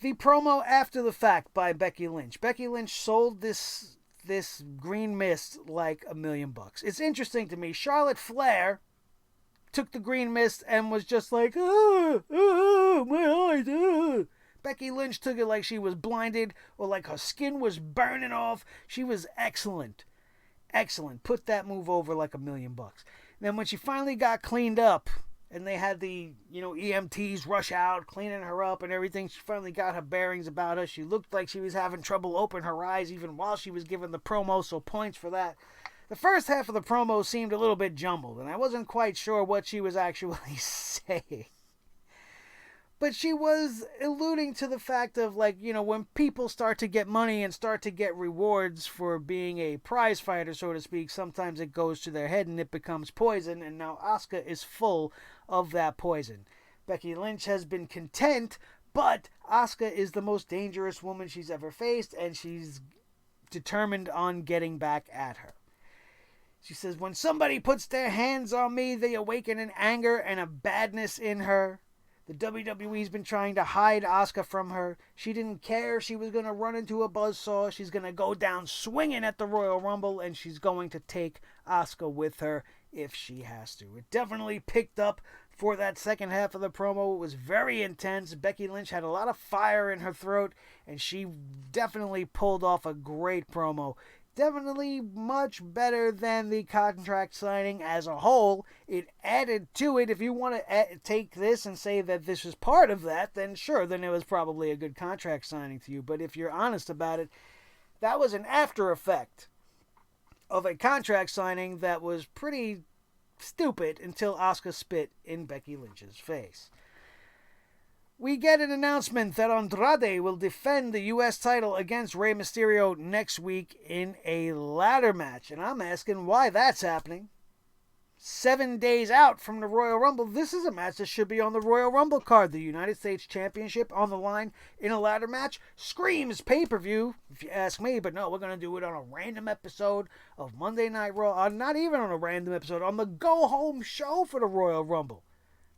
The promo after the fact by Becky Lynch. Becky Lynch sold this green mist like $1 million. It's interesting to me. Charlotte Flair took the green mist and was just like, my eyes. Becky Lynch took it like she was blinded or like her skin was burning off. She was excellent. Excellent. Put that move over like $1 million. Then when she finally got cleaned up and they had the, EMTs rush out, cleaning her up and everything, she finally got her bearings about her. She looked like she was having trouble opening her eyes even while she was giving the promo, so points for that. The first half of the promo seemed a little bit jumbled, and I wasn't quite sure what she was actually saying. But she was alluding to the fact of, when people start to get money and start to get rewards for being a prize fighter, so to speak, sometimes it goes to their head and it becomes poison, and now Asuka is full of that poison. Becky Lynch has been content, but Asuka is the most dangerous woman she's ever faced, and she's determined on getting back at her. She says, when somebody puts their hands on me, they awaken an anger and a badness in her. The WWE's been trying to hide Asuka from her. She didn't care. She was going to run into a buzzsaw. She's going to go down swinging at the Royal Rumble, and she's going to take Asuka with her if she has to. It definitely picked up for that second half of the promo. It was very intense. Becky Lynch had a lot of fire in her throat, and she definitely pulled off a great promo. Definitely much better than the contract signing as a whole. It added to it. If you want to take this and say that this is part of that, then sure, then it was probably a good contract signing to you. But if you're honest about it, that was an after effect of a contract signing that was pretty stupid until Asuka spit in Becky Lynch's face. We get an announcement that Andrade will defend the U.S. title against Rey Mysterio next week in a ladder match. And I'm asking why that's happening. 7 days out from the Royal Rumble, this is a match that should be on the Royal Rumble card. The United States Championship on the line in a ladder match screams pay-per-view, if you ask me. But no, we're going to do it on a random episode of Monday Night Raw. Not even on a random episode, on the go-home show for the Royal Rumble.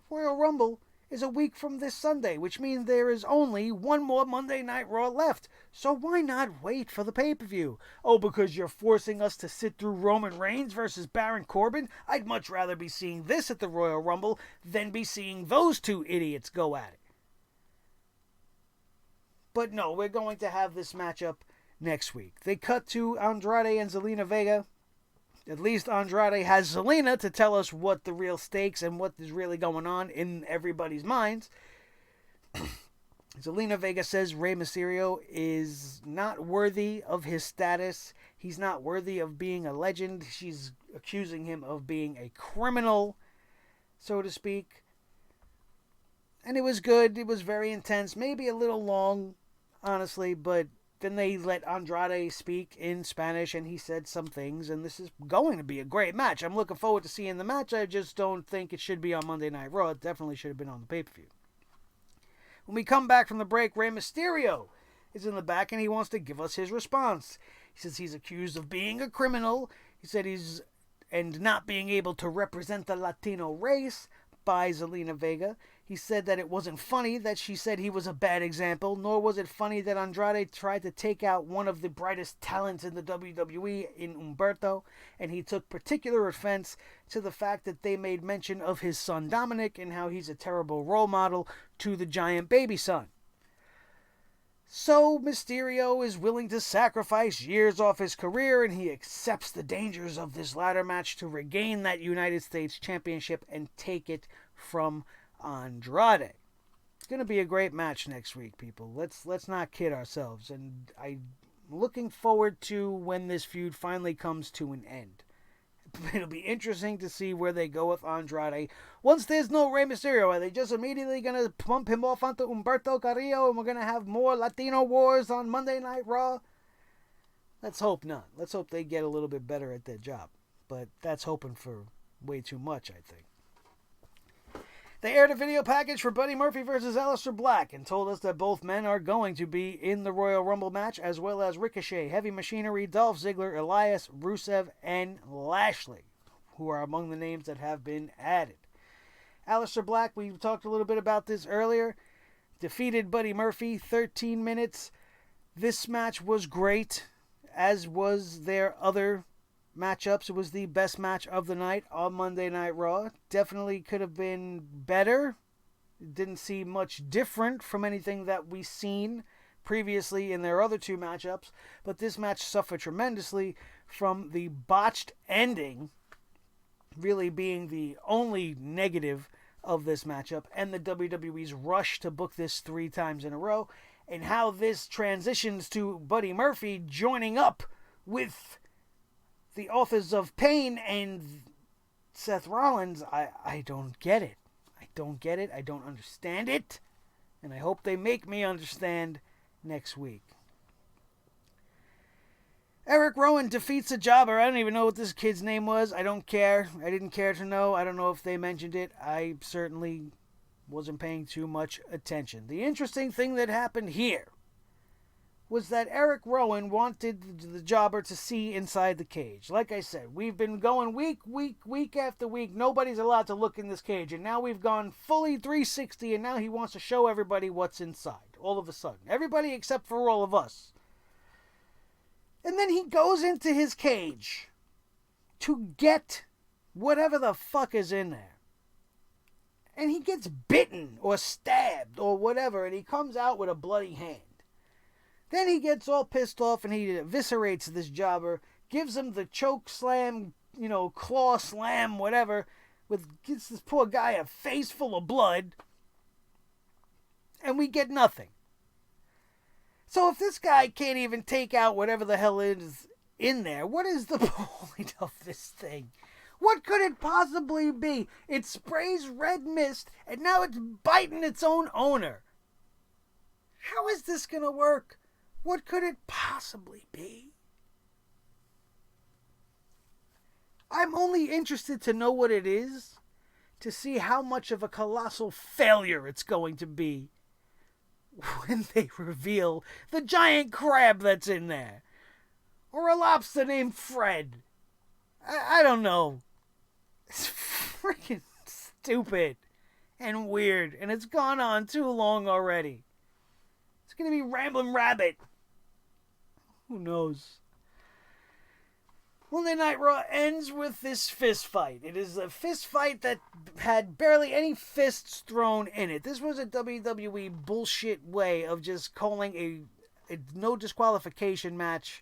Royal Rumble is a week from this Sunday, which means there is only one more Monday Night Raw left. So why not wait for the pay-per-view? Oh, because you're forcing us to sit through Roman Reigns versus Baron Corbin? I'd much rather be seeing this at the Royal Rumble than be seeing those two idiots go at it. But no, we're going to have this matchup next week. They cut to Andrade and Zelina Vega. At least Andrade has Zelina to tell us what the real stakes and what is really going on in everybody's minds. Zelina Vega says Rey Mysterio is not worthy of his status. He's not worthy of being a legend. She's accusing him of being a criminal, so to speak. And it was good. It was very intense. Maybe a little long, honestly, but then they let Andrade speak in Spanish, and he said some things, and this is going to be a great match. I'm looking forward to seeing the match. I just don't think it should be on Monday Night Raw. It definitely should have been on the pay-per-view. When we come back from the break, Rey Mysterio is in the back, and he wants to give us his response. He says he's accused of being a criminal. He said and not being able to represent the Latino race by Zelina Vega. He said that it wasn't funny that she said he was a bad example, nor was it funny that Andrade tried to take out one of the brightest talents in the WWE in Humberto, and he took particular offense to the fact that they made mention of his son Dominic and how he's a terrible role model to the giant baby son. So Mysterio is willing to sacrifice years off his career, and he accepts the dangers of this ladder match to regain that United States Championship and take it from Andrade. It's going to be a great match next week, people. Let's not kid ourselves. And I'm looking forward to when this feud finally comes to an end. It'll be interesting to see where they go with Andrade. Once there's no Rey Mysterio, are they just immediately going to pump him off onto Humberto Carrillo and we're going to have more Latino wars on Monday Night Raw? Let's hope not. Let's hope they get a little bit better at their job. But that's hoping for way too much, I think. They aired a video package for Buddy Murphy versus Alistair Black and told us that both men are going to be in the Royal Rumble match, as well as Ricochet, Heavy Machinery, Dolph Ziggler, Elias, Rusev, and Lashley, who are among the names that have been added. Alistair Black, we talked a little bit about this earlier, defeated Buddy Murphy 13 minutes. This match was great, as was their other matchups. It was the best match of the night on Monday Night Raw. Definitely could have been better. It didn't seem much different from anything that we've seen previously in their other two matchups, but this match suffered tremendously from the botched ending really being the only negative of this matchup, and the WWE's rush to book this 3 times in a row, and how this transitions to Buddy Murphy joining up with the Authors of Pain and Seth Rollins. I don't get it. I don't get it. I don't understand it. And I hope they make me understand next week. Eric Rowan defeats a jobber. I don't even know what this kid's name was. I don't care. I didn't care to know. I don't know if they mentioned it. I certainly wasn't paying too much attention. The interesting thing that happened here was that Eric Rowan wanted the jobber to see inside the cage. Like I said, we've been going week after week. Nobody's allowed to look in this cage. And now we've gone fully 360, and now he wants to show everybody what's inside. All of a sudden. Everybody except for all of us. And then he goes into his cage to get whatever the fuck is in there. And he gets bitten or stabbed or whatever, and he comes out with a bloody hand. Then he gets all pissed off and he eviscerates this jobber, gives him the choke slam, claw slam, whatever, gives this poor guy a face full of blood, and we get nothing. So if this guy can't even take out whatever the hell is in there, what is the point of this thing? What could it possibly be? It sprays red mist, and now it's biting its own owner. How is this going to work? What could it possibly be? I'm only interested to know what it is, to see how much of a colossal failure it's going to be when they reveal the giant crab that's in there. Or a lobster named Fred. I don't know. It's freaking stupid and weird, and it's gone on too long already. It's going to be Ramblin' Rabbit. Who knows? Monday Night Raw ends with this fist fight. It is a fist fight that had barely any fists thrown in it. This was a WWE bullshit way of just calling a no disqualification match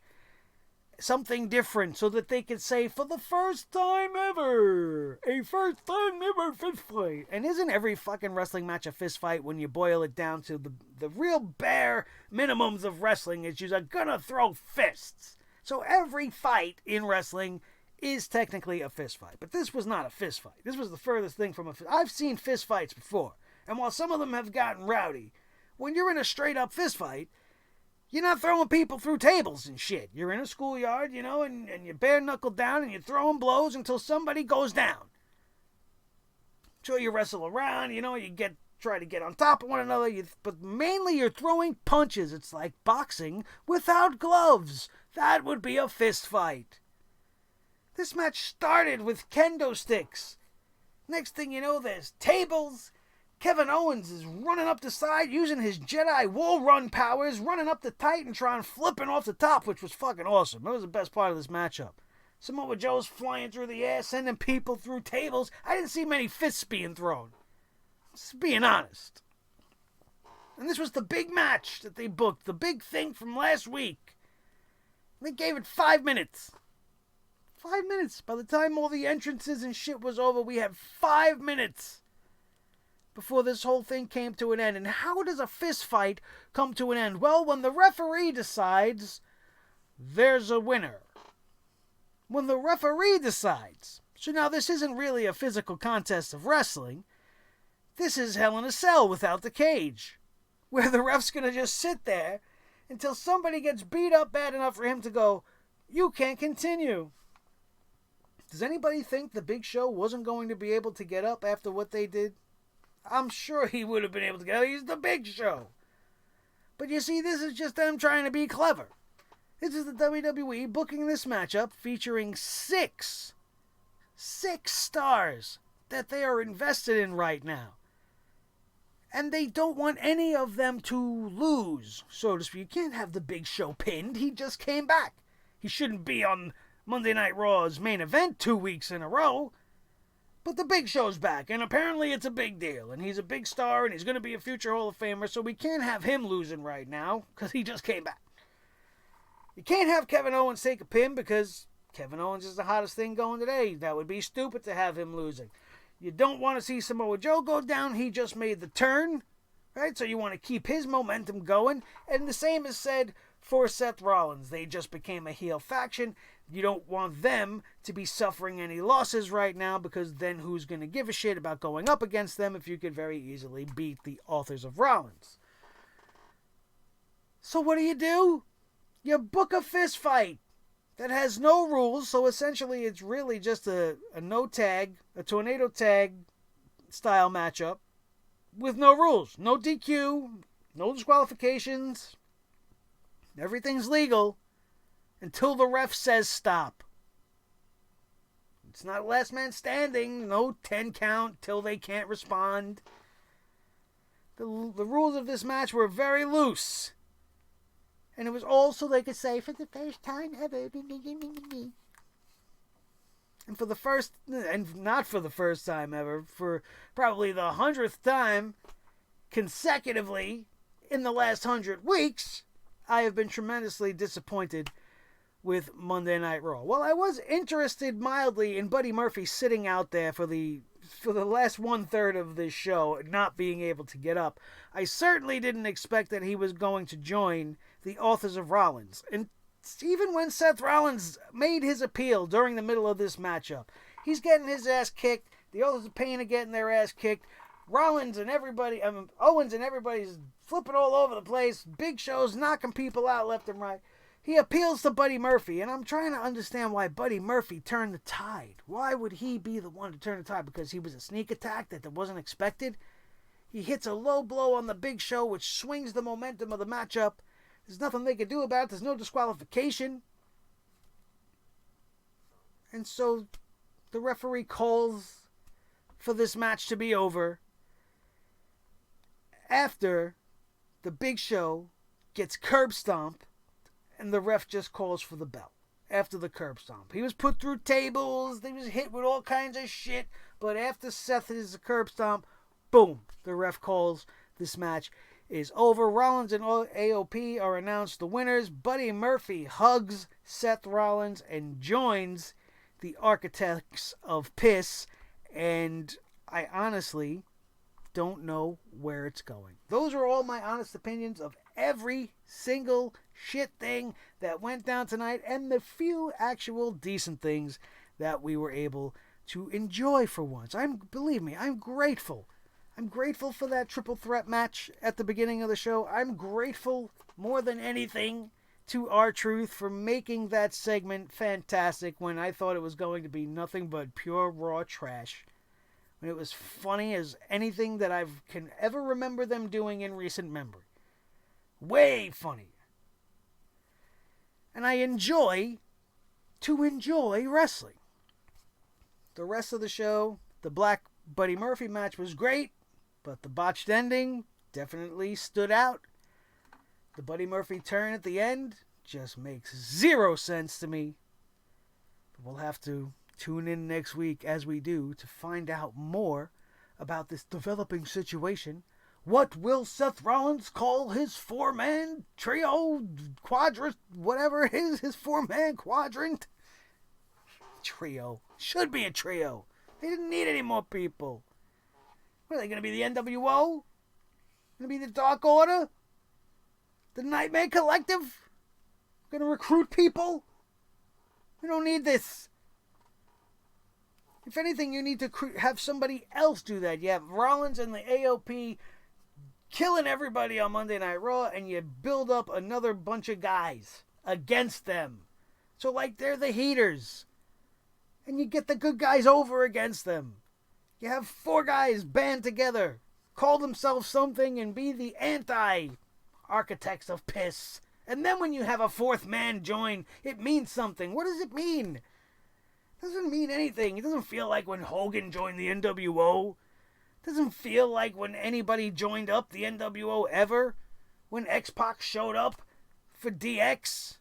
something different so that they could say, for the first time ever, a first time ever fist fight. And isn't every fucking wrestling match a fist fight when you boil it down to the real bare minimums of wrestling is you're gonna throw fists. So every fight in wrestling is technically a fist fight. But this was not a fist fight. This was the furthest thing from a fist. I've seen fist fights before. And while some of them have gotten rowdy, when you're in a straight up fist fight, you're not throwing people through tables and shit. You're in a schoolyard, and you bare knuckle down and you're throwing blows until somebody goes down. Sure, you wrestle around, you try to get on top of one another, but mainly you're throwing punches. It's like boxing without gloves. That would be a fist fight. This match started with kendo sticks. Next thing you know, there's tables. Kevin Owens is running up the side using his Jedi wall run powers, running up the Titantron, flipping off the top, which was fucking awesome. That was the best part of this matchup. Samoa Joe's flying through the air, sending people through tables. I didn't see many fists being thrown. Just being honest. And this was the big match that they booked, the big thing from last week. They gave it 5 minutes. 5 minutes. By the time all the entrances and shit was over, we had 5 minutes before this whole thing came to an end. And how does a fist fight come to an end? Well, when the referee decides there's a winner. When the referee decides. So now this isn't really a physical contest of wrestling. This is Hell in a Cell without the cage, where the ref's going to just sit there until somebody gets beat up bad enough for him to go, you can't continue. Does anybody think the Big Show wasn't going to be able to get up after what they did? I'm sure he would have been able to get up. He's the Big Show. But you see, this is just them trying to be clever. This is the WWE booking this matchup featuring six stars that they are invested in right now. And they don't want any of them to lose, so to speak. You can't have the Big Show pinned. He just came back. He shouldn't be on Monday Night Raw's main event 2 weeks in a row. But the Big Show's back, and apparently it's a big deal. And he's a big star, and he's going to be a future Hall of Famer, so we can't have him losing right now, because he just came back. You can't have Kevin Owens take a pin, because Kevin Owens is the hottest thing going today. That would be stupid to have him losing. You don't want to see Samoa Joe go down. He just made the turn, right? So you want to keep his momentum going. And the same is said for Seth Rollins. They just became a heel faction. You don't want them to be suffering any losses right now, because then who's going to give a shit about going up against them if you could very easily beat the authors of Rollins? So what do? You book a fist fight that has no rules, so essentially it's really just a no tag, a tornado tag style matchup with no rules, no DQ, no disqualifications, Everything's legal until the ref says stop. It's not last man standing. No 10 count till they can't respond. The rules of this match were very loose. And it was all so they could say, for the first time ever. And for the first, and not for the first time ever, for probably the 100th time consecutively in the last 100 weeks, I have been tremendously disappointed with Monday Night Raw. Well, I was interested mildly in Buddy Murphy sitting out there for the last 1/3 of this show, not being able to get up. I certainly didn't expect that he was going to join the authors of Rollins. And even when Seth Rollins made his appeal during the middle of this matchup, he's getting his ass kicked. The authors of Pain are getting their ass kicked. Owens and everybody's flipping all over the place. Big Show's knocking people out left and right. He appeals to Buddy Murphy, and I'm trying to understand why Buddy Murphy turned the tide. Why would he be the one to turn the tide? Because he was a sneak attack that wasn't expected? He hits a low blow on the Big Show, which swings the momentum of the matchup. There's nothing they can do about it. There's no disqualification. And so the referee calls for this match to be over after the Big Show gets curb stomped and the ref just calls for the bell after the curb stomp. He was put through tables. He was hit with all kinds of shit. But after Seth is a curb stomp, boom, the ref calls. This match is over. Rollins and AOP are announced the winners. Buddy Murphy hugs Seth Rollins and joins the Architects of Piss. And I honestly don't know where it's going. Those are all my honest opinions of every single shit thing that went down tonight and the few actual decent things that we were able to enjoy for once. Believe me, I'm grateful. I'm grateful for that triple threat match at the beginning of the show. I'm grateful more than anything to R-Truth for making that segment fantastic when I thought it was going to be nothing but pure raw trash. When it was funny as anything that I can ever remember them doing in recent memory. Way funny. And I enjoy wrestling. The rest of the show, the Black Buddy Murphy match was great, but the botched ending definitely stood out. The Buddy Murphy turn at the end just makes zero sense to me. But we'll have to tune in next week as we do to find out more about this developing situation. What will Seth Rollins call his four-man trio, quadrant, whatever it is, his four-man quadrant? Trio. Should be a trio. They didn't need any more people. What are they going to be, the NWO? Going to be the Dark Order? The Nightmare Collective? Going to recruit people? We don't need this. If anything, you need to have somebody else do that. You have Rollins and the AOP killing everybody on Monday Night Raw, and you build up another bunch of guys against them. So, like, they're the heaters. And you get the good guys over against them. You have four guys band together, call themselves something, and be the anti-Architects of Piss. And then when you have a fourth man join, it means something. What does it mean? It doesn't mean anything. It doesn't feel like when Hogan joined the NWO. It doesn't feel like when anybody joined up the NWO ever. When X-Pac showed up for DX.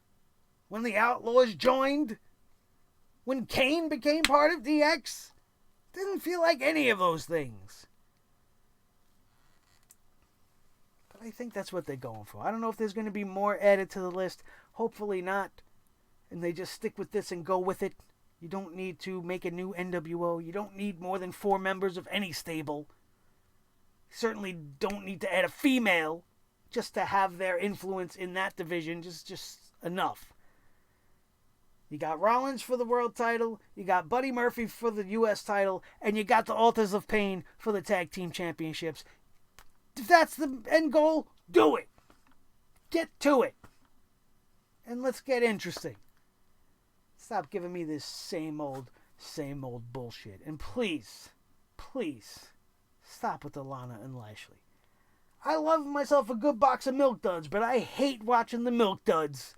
When the Outlaws joined. When Kane became part of DX. It doesn't feel like any of those things. But I think that's what they're going for. I don't know if there's going to be more added to the list. Hopefully not. And they just stick with this and go with it. You don't need to make a new NWO. You don't need more than 4 members of any stable. You certainly don't need to add a female just to have their influence in that division. Just enough. You got Rollins for the world title. You got Buddy Murphy for the U.S. title. And you got the Authors of Pain for the tag team championships. If that's the end goal, do it. Get to it. And let's get interesting. Stop giving me this same old bullshit. And please, stop with the Lana and Lashley. I love myself a good box of Milk Duds, but I hate watching the Milk Duds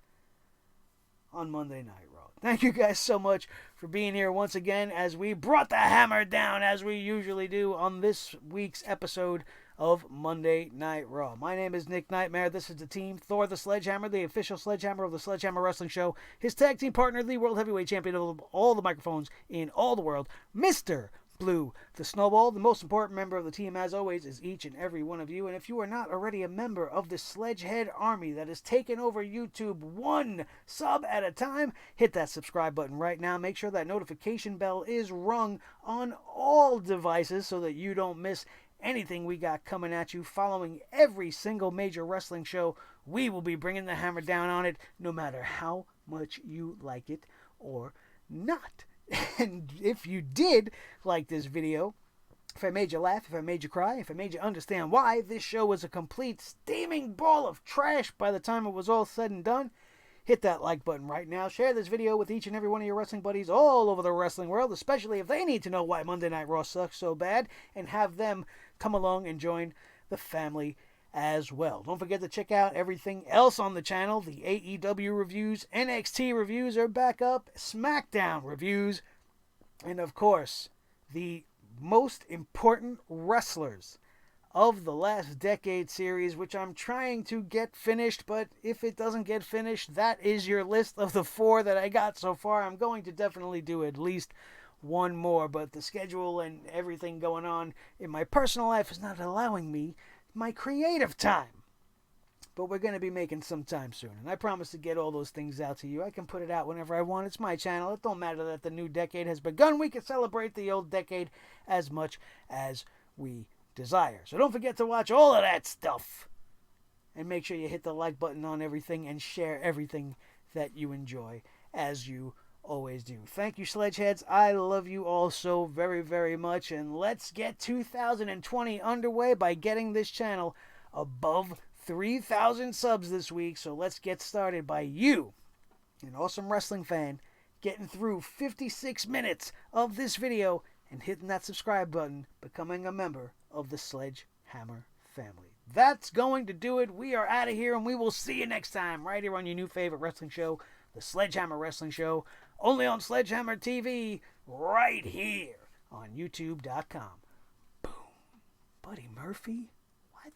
on Monday Night Raw. Thank you guys so much for being here once again as we brought the hammer down as we usually do on this week's episode of Monday Night Raw. My name is Nick Nightmare. This is the team. Thor the Sledgehammer, the official Sledgehammer of the Sledgehammer Wrestling Show. His tag team partner, the World Heavyweight Champion of all the microphones in all the world, Mr. Blue the Snowball. The most important member of the team, as always, is each and every one of you. And if you are not already a member of the Sledgehead Army that has taken over YouTube one sub at a time, hit that subscribe button right now. Make sure that notification bell is rung on all devices so that you don't miss anything we got coming at you. Following every single major wrestling show, we will be bringing the hammer down on it, no matter how much you like it or not. And if you did like this video, if I made you laugh, if I made you cry, if I made you understand why this show was a complete steaming ball of trash by the time it was all said and done, hit that like button right now. Share this video with each and every one of your wrestling buddies all over the wrestling world, especially if they need to know why Monday Night Raw sucks so bad, and have them come along and join the family as well. Don't forget to check out everything else on the channel. The AEW reviews, NXT reviews are back up, SmackDown reviews, and of course, the most important wrestlers of the last decade series, which I'm trying to get finished, but if it doesn't get finished, that is your list of the 4 that I got so far. I'm going to definitely do at least one more, but the schedule and everything going on in my personal life is not allowing me my creative time. But we're going to be making some time soon, and I promise to get all those things out to you. I can put it out whenever I want. It's my channel. It don't matter that the new decade has begun. We can celebrate the old decade as much as we desire. So don't forget to watch all of that stuff. And make sure you hit the like button on everything and share everything that you enjoy, as you always do. Thank you, Sledgeheads. I love you all so very, very much. And let's get 2020 underway by getting this channel above 3,000 subs this week. So let's get started by you, an awesome wrestling fan, getting through 56 minutes of this video and hitting that subscribe button, becoming a member of the Sledgehammer family. That's going to do it. We are out of here, and we will see you next time right here on your new favorite wrestling show, the Sledgehammer Wrestling Show, only on Sledgehammer TV, right here on YouTube.com. Boom. Buddy Murphy? What?